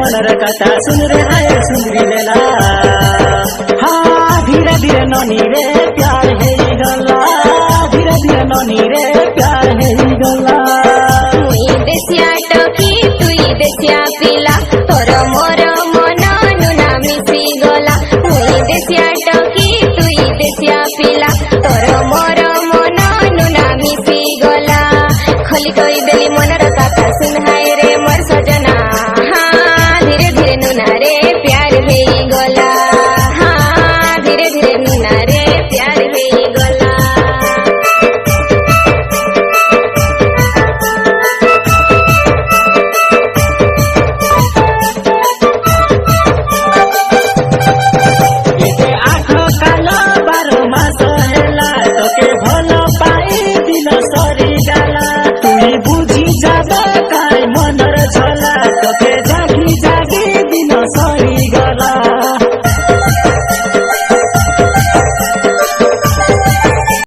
मनर कथा सुन रे हाय सुंदरी लेला हाँ धीरे धीरे ननी रे प्यार है गला धीरे धीरे ननी रे प्यार है गला मुई देसिया टकी तुई देसिया पिला तोर मोर मन नुना मिसी गला मुई देसिया टकी तुई देसिया पिला तोर मोर मन नुना मिसी गला खोली कई देली मनर कथा सुन हाय रे मोर सजना हाँ धीरे धीरे नुना रे प्यार है गला हाँ धीरे धीरे नुना रे प्यार है गला एते आठ काल 12 मास हेला तोके भल पाई दिन सरे